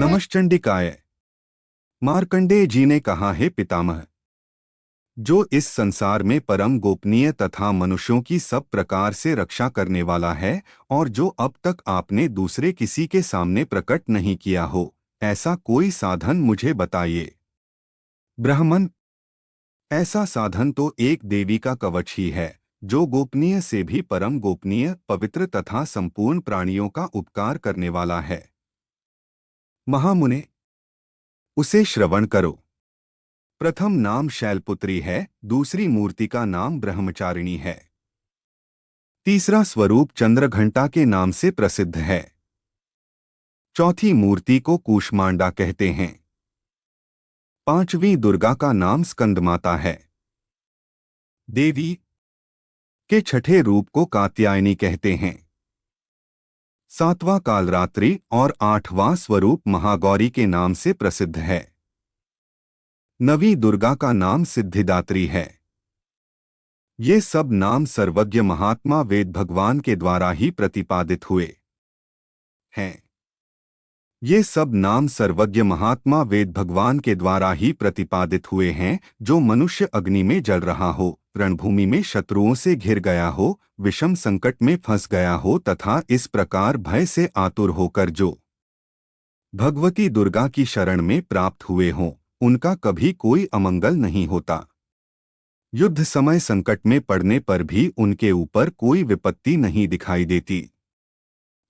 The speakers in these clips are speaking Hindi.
नमश्चंडिकाय। मार्कंडेय जी ने कहा है पितामह, जो इस संसार में परम गोपनीय तथा मनुष्यों की सब प्रकार से रक्षा करने वाला है और जो अब तक आपने दूसरे किसी के सामने प्रकट नहीं किया हो, ऐसा कोई साधन मुझे बताइए। ब्राह्मण, ऐसा साधन तो एक देवी का कवच ही है, जो गोपनीय से भी परम गोपनीय, पवित्र तथा संपूर्ण प्राणियों का उपकार करने वाला है। महामुने, उसे श्रवण करो। प्रथम नाम शैलपुत्री है, दूसरी मूर्ति का नाम ब्रह्मचारिणी है, तीसरा स्वरूप चंद्रघंटा के नाम से प्रसिद्ध है, चौथी मूर्ति को कूष्मांडा कहते हैं, पांचवी दुर्गा का नाम स्कंदमाता है, देवी के छठे रूप को कात्यायनी कहते हैं, सातवां कालरात्रि और आठवां स्वरूप महागौरी के नाम से प्रसिद्ध है, नवीं दुर्गा का नाम सिद्धिदात्री है। ये सब नाम सर्वज्ञ महात्मा वेद भगवान के द्वारा ही प्रतिपादित हुए हैं। ये सब नाम सर्वज्ञ महात्मा वेद भगवान के द्वारा ही प्रतिपादित हुए हैं, जो मनुष्य अग्नि में जल रहा हो, रणभूमि में शत्रुओं से घिर गया हो, विषम संकट में फंस गया हो तथा इस प्रकार भय से आतुर होकर जो भगवती दुर्गा की शरण में प्राप्त हुए हों, उनका कभी कोई अमंगल नहीं होता। युद्ध समय संकट में पड़ने पर भी उनके ऊपर कोई विपत्ति नहीं दिखाई देती।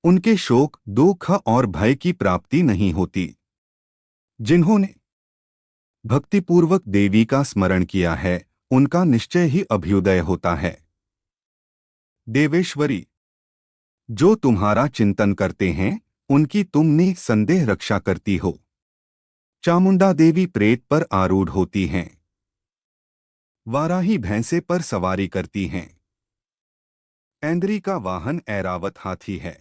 उनके शोक, दुख और भय की प्राप्ति नहीं होती। जिन्होंने भक्तिपूर्वक देवी का स्मरण किया है, उनका निश्चय ही अभ्युदय होता है। देवेश्वरी, जो तुम्हारा चिंतन करते हैं, उनकी तुम निसंदेह रक्षा करती हो। चामुंडा देवी प्रेत पर आरूढ़ होती हैं, वाराही भैंसे पर सवारी करती हैं, ऐन्द्री का वाहन ऐरावत हाथी है,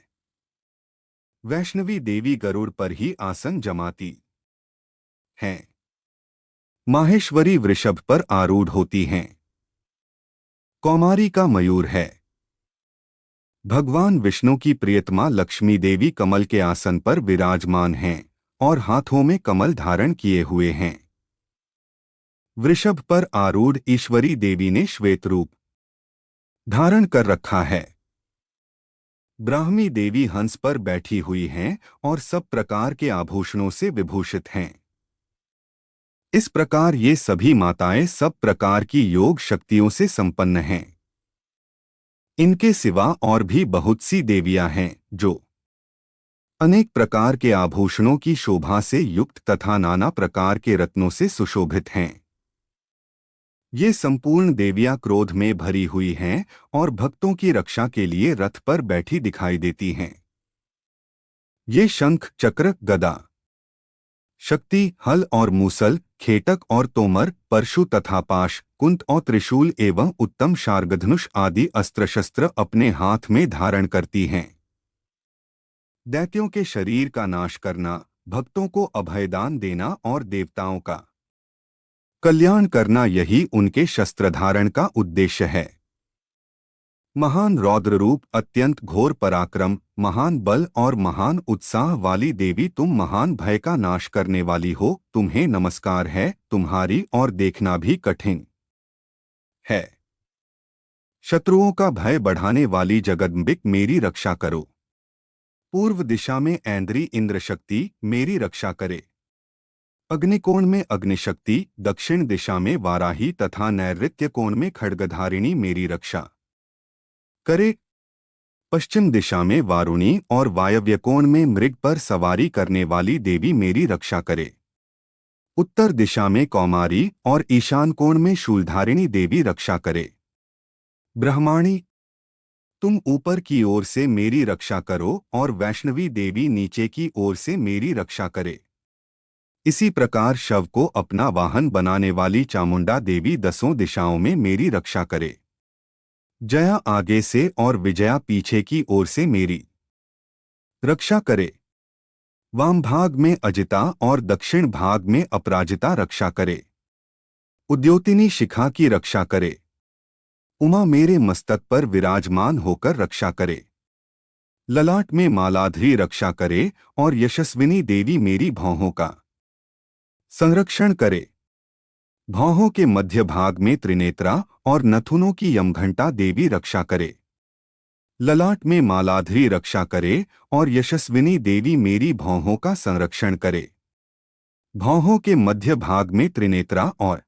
वैष्णवी देवी गरुड़ पर ही आसन जमाती हैं, माहेश्वरी वृषभ पर आरूढ़ होती हैं, कौमारी का मयूर है, भगवान विष्णु की प्रियतमा लक्ष्मी देवी कमल के आसन पर विराजमान हैं और हाथों में कमल धारण किए हुए हैं। वृषभ पर आरूढ़ ईश्वरी देवी ने श्वेत रूप धारण कर रखा है। ब्राह्मी देवी हंस पर बैठी हुई हैं और सब प्रकार के आभूषणों से विभूषित हैं। इस प्रकार ये सभी माताएं सब प्रकार की योग शक्तियों से संपन्न हैं। इनके सिवा और भी बहुत सी देवियां हैं, जो अनेक प्रकार के आभूषणों की शोभा से युक्त तथा नाना प्रकार के रत्नों से सुशोभित हैं। ये संपूर्ण देवियां क्रोध में भरी हुई हैं और भक्तों की रक्षा के लिए रथ पर बैठी दिखाई देती हैं। ये शंख, चक्र, गदा, शक्ति, हल और मूसल, खेटक और तोमर, परशु तथा पाश, कुंत और त्रिशूल एवं उत्तम शार्गधनुष आदि अस्त्र शस्त्र अपने हाथ में धारण करती हैं। दैत्यों के शरीर का नाश करना, भक्तों को अभयदान देना और देवताओं का कल्याण करना, यही उनके शस्त्र धारण का उद्देश्य है। महान रौद्र रूप, अत्यंत घोर पराक्रम, महान बल और महान उत्साह वाली देवी, तुम महान भय का नाश करने वाली हो। तुम्हें नमस्कार है, तुम्हारी और देखना भी कठिन है। शत्रुओं का भय बढ़ाने वाली जगदम्बिक, मेरी रक्षा करो। पूर्व दिशा में ऐन्द्री इंद्र शक्ति मेरी रक्षा करे। अग्निकोण में अग्निशक्ति, दक्षिण दिशा में वाराही तथा नैऋत्य कोण में खड्गधारिणी मेरी रक्षा करे। पश्चिम दिशा में वारुणी और वायव्य कोण में मृग पर सवारी करने वाली देवी मेरी रक्षा करे। उत्तर दिशा में कौमारी और ईशान कोण में शूलधारिणी देवी रक्षा करे। ब्रह्माणी, तुम ऊपर की ओर से मेरी रक्षा करो और वैष्णवी देवी नीचे की ओर से मेरी रक्षा करे। इसी प्रकार शव को अपना वाहन बनाने वाली चामुंडा देवी दसों दिशाओं में मेरी रक्षा करे। जया आगे से और विजया पीछे की ओर से मेरी रक्षा करे। वाम भाग में अजिता और दक्षिण भाग में अपराजिता रक्षा करे। उद्योतिनी शिखा की रक्षा करे। उमा मेरे मस्तक पर विराजमान होकर रक्षा करे। ललाट में मालाधरी रक्षा करे और यशस्विनी देवी मेरी भौहों का संरक्षण करे। भौहों के मध्य भाग में त्रिनेत्रा और नथुनों की यमघंटा देवी रक्षा करे। ललाट में मालाधरी रक्षा करे और यशस्विनी देवी मेरी भौहों का संरक्षण करे। भौहों के मध्य भाग में त्रिनेत्रा और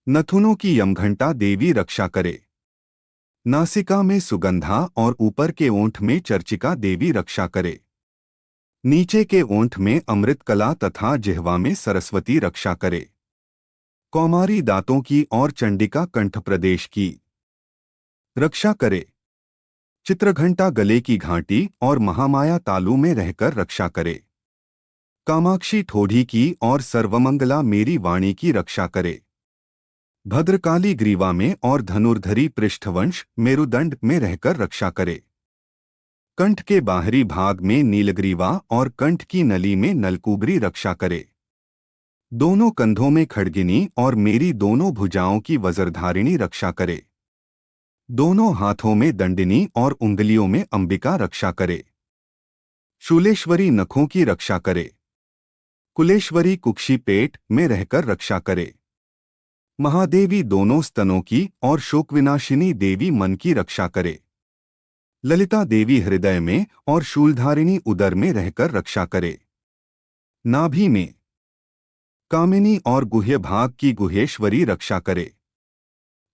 नथुनों की यमघंटा देवी रक्षा करे। नासिका में सुगंधा और ऊपर के ओंठ में चर्चिका देवी रक्षा करे। नीचे के ओंठ में अमृतकला तथा जिह्वा में सरस्वती रक्षा करे। कौमारी दांतों की और चंडिका कंठ प्रदेश की रक्षा करे। चित्रघंटा गले की घाटी और महामाया तालू में रहकर रक्षा करे। कामाक्षी ठोड़ी की और सर्वमंगला मेरी वाणी की रक्षा करे। भद्रकाली ग्रीवा में और धनुर्धरी पृष्ठवंश मेरुदंड में रहकर रक्षा करे। कंठ के बाहरी भाग में नीलग्रीवा और कंठ की नली में नलकूबरी रक्षा करे। दोनों कंधों में खड्गिनी और मेरी दोनों भुजाओं की वज्रधारिणी रक्षा करे। दोनों हाथों में दंडिनी और उंगलियों में अंबिका रक्षा करे। शूलेश्वरी नखों की रक्षा करे। कुलेश्वरी कुक्षी पेट में रहकर रक्षा करे। महादेवी दोनों स्तनों की और शोकविनाशिनी देवी मन की रक्षा करे। ललिता देवी हृदय में और शूलधारिणी उदर में रहकर रक्षा करे। नाभि में कामिनी और गुह्य भाग की गुहेश्वरी रक्षा करे।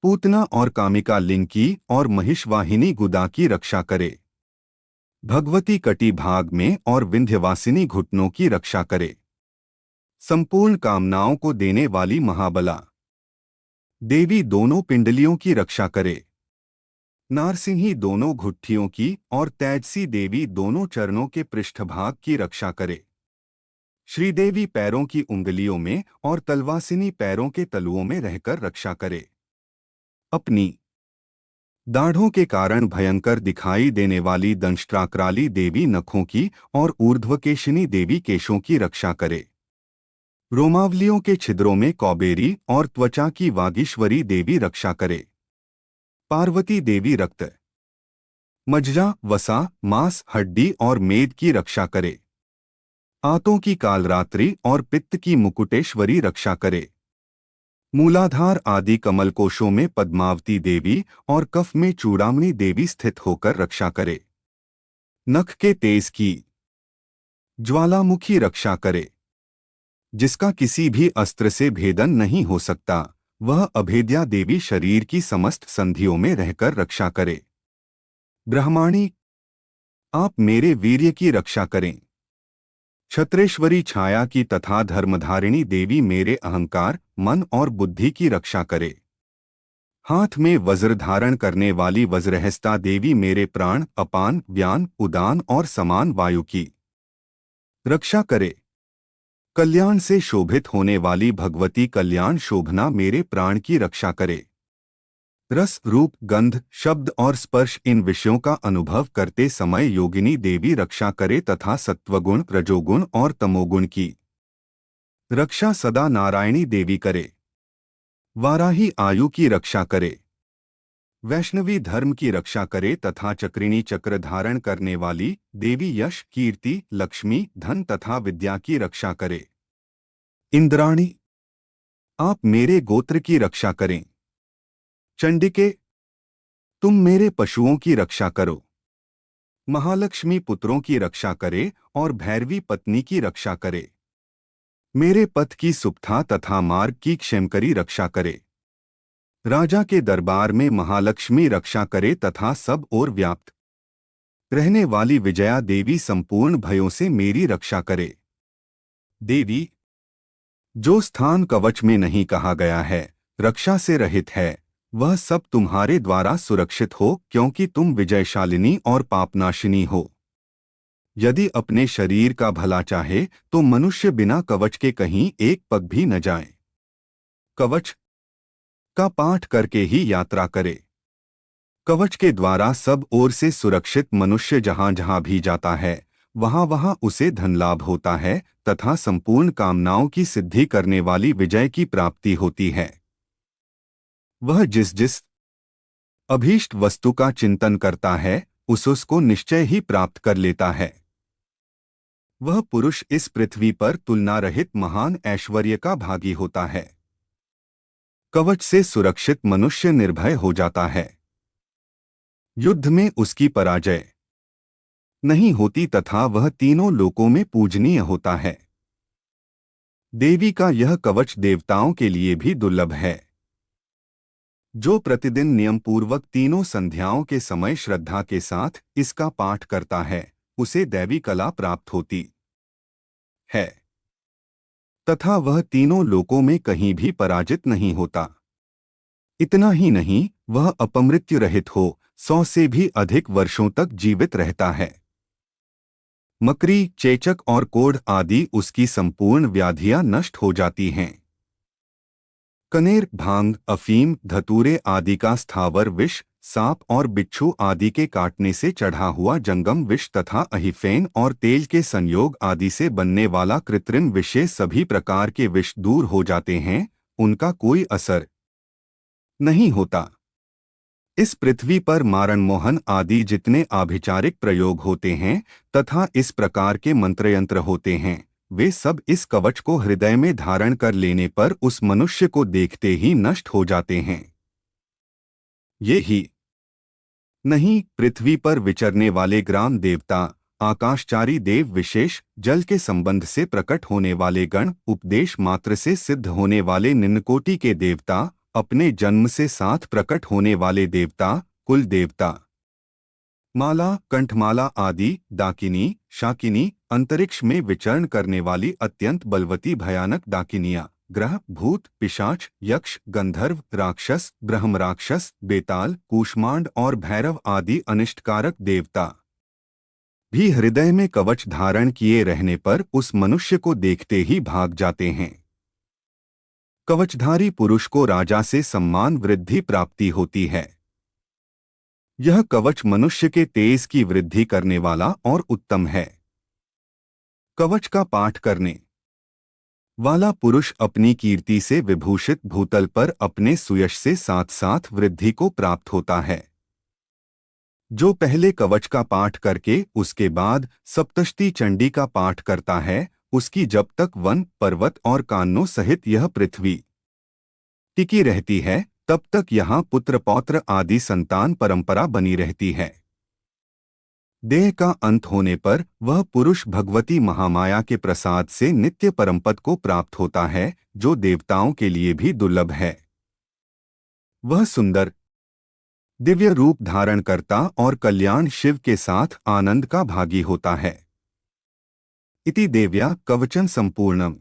पूतना और कामिका लिंग की और महिषवाहिनी गुदा की रक्षा करे। भगवती कटी भाग में और विंध्यवासिनी घुटनों की रक्षा करे। संपूर्ण कामनाओं को देने वाली महाबला देवी दोनों पिंडलियों की रक्षा करे। नारसिंही दोनों घुट्टियों की और तेजसी देवी दोनों चरणों के पृष्ठभाग की रक्षा करे। श्रीदेवी पैरों की उंगलियों में और तलवासिनी पैरों के तलुओं में रहकर रक्षा करे। अपनी दाढ़ों के कारण भयंकर दिखाई देने वाली दंष्ट्राक्राली देवी नखों की और ऊर्ध्वकेशिनी देवी केशों की रक्षा करे। रोमावलियों के छिद्रों में कौबेरी और त्वचा की वागीश्वरी देवी रक्षा करे। पार्वती देवी रक्त, मज्जा, वसा, मांस, हड्डी और मेद की रक्षा करे। आंतों की कालरात्रि और पित्त की मुकुटेश्वरी रक्षा करे। मूलाधार आदि कमलकोशों में पद्मावती देवी और कफ में चूड़ामणि देवी स्थित होकर रक्षा करे। नख के तेज की ज्वालामुखी रक्षा करे। जिसका किसी भी अस्त्र से भेदन नहीं हो सकता, वह अभेद्या देवी शरीर की समस्त संधियों में रहकर रक्षा करे। ब्रह्माणी, आप मेरे वीर्य की रक्षा करें। छत्रेश्वरी छाया की तथा धर्मधारिणी देवी मेरे अहंकार, मन और बुद्धि की रक्षा करे। हाथ में वज्र धारण करने वाली वज्रहस्ता देवी मेरे प्राण, अपान, व्यान, उदान और समान वायु की रक्षा करे। कल्याण से शोभित होने वाली भगवती कल्याण शोभना मेरे प्राण की रक्षा करे। रस, रूप, गंध, शब्द और स्पर्श इन विषयों का अनुभव करते समय योगिनी देवी रक्षा करे तथा सत्वगुण, रजोगुण और तमोगुण की रक्षा सदा नारायणी देवी करे। वाराही आयु की रक्षा करे। वैष्णवी धर्म की रक्षा करे तथा चक्रिणी चक्र धारण करने वाली देवी यश, कीर्ति, लक्ष्मी, धन तथा विद्या की रक्षा करे। इंद्राणी, आप मेरे गोत्र की रक्षा करें। चंडिके, तुम मेरे पशुओं की रक्षा करो। महालक्ष्मी पुत्रों की रक्षा करे और भैरवी पत्नी की रक्षा करे। मेरे पथ की सुप्था तथा मार्ग की क्षेमकरी रक्षा करे। राजा के दरबार में महालक्ष्मी रक्षा करे तथा सब ओर व्याप्त रहने वाली विजया देवी संपूर्ण भयों से मेरी रक्षा करे। देवी, जो स्थान कवच में नहीं कहा गया है, रक्षा से रहित है, वह सब तुम्हारे द्वारा सुरक्षित हो, क्योंकि तुम विजयशालिनी और पापनाशिनी हो। यदि अपने शरीर का भला चाहे तो मनुष्य बिना कवच के कहीं एक पग भी न जाए। कवच का पाठ करके ही यात्रा करे। कवच के द्वारा सब ओर से सुरक्षित मनुष्य जहां जहां भी जाता है, वहां वहां उसे धन लाभ होता है तथा संपूर्ण कामनाओं की सिद्धि करने वाली विजय की प्राप्ति होती है। वह जिस जिस अभीष्ट वस्तु का चिंतन करता है, उसको निश्चय ही प्राप्त कर लेता है। वह पुरुष इस पृथ्वी पर तुलना रहित महान ऐश्वर्य का भागी होता है। कवच से सुरक्षित मनुष्य निर्भय हो जाता है। युद्ध में उसकी पराजय नहीं होती तथा वह तीनों लोकों में पूजनीय होता है। देवी का यह कवच देवताओं के लिए भी दुर्लभ है। जो प्रतिदिन नियम पूर्वक तीनों संध्याओं के समय श्रद्धा के साथ इसका पाठ करता है, उसे दैवी कला प्राप्त होती है तथा वह तीनों लोकों में कहीं भी पराजित नहीं होता। इतना ही नहीं, वह अपमृत्यु रहित हो 100 से भी अधिक वर्षों तक जीवित रहता है। मकरी, चेचक और कोढ़ आदि उसकी संपूर्ण व्याधियां नष्ट हो जाती हैं। कनेर, भांग, अफीम, धतूरे आदि का स्थावर विष, सांप और बिच्छू आदि के काटने से चढ़ा हुआ जंगम विष तथा अहिफेन और तेल के संयोग आदि से बनने वाला कृत्रिम विषय सभी प्रकार के विष दूर हो जाते हैं, उनका कोई असर नहीं होता। इस पृथ्वी पर मारण मोहन आदि जितने आभिचारिक प्रयोग होते हैं तथा इस प्रकार के मंत्रयंत्र होते हैं, वे सब इस कवच को हृदय में धारण कर लेने पर उस मनुष्य को देखते ही नष्ट हो जाते हैं। ये ही नहीं, पृथ्वी पर विचरने वाले ग्राम देवता, आकाशचारी देव विशेष, जल के संबंध से प्रकट होने वाले गण, उपदेश मात्र से सिद्ध होने वाले निम्नकोटि के देवता, अपने जन्म से साथ प्रकट होने वाले देवता, कुल देवता, माला, कंठमाला आदि, डाकिनी, शाकिनी, अंतरिक्ष में विचरण करने वाली अत्यंत बलवती भयानक डाकिनियां, ग्रह, भूत, पिशाच, यक्ष, गंधर्व, राक्षस, ब्रह्मराक्षस, बेताल, कूष्मांड और भैरव आदि अनिष्टकारक देवता भी हृदय में कवच धारण किए रहने पर उस मनुष्य को देखते ही भाग जाते हैं। कवचधारी पुरुष को राजा से सम्मान वृद्धि प्राप्ति होती है। यह कवच मनुष्य के तेज की वृद्धि करने वाला और उत्तम है। कवच का पाठ करने वाला पुरुष अपनी कीर्ति से विभूषित भूतल पर अपने सुयश से साथ साथ वृद्धि को प्राप्त होता है। जो पहले कवच का पाठ करके उसके बाद सप्तशती चंडी का पाठ करता है, उसकी जब तक वन, पर्वत और कान्नों सहित यह पृथ्वी टिकी रहती है, तब तक यहाँ पुत्र पौत्र आदि संतान परंपरा बनी रहती है। देह का अंत होने पर वह पुरुष भगवती महामाया के प्रसाद से नित्य परमपद को प्राप्त होता है, जो देवताओं के लिए भी दुर्लभ है। वह सुंदर दिव्य रूप धारण करता और कल्याण शिव के साथ आनंद का भागी होता है। इति देव्या कवचन संपूर्णम।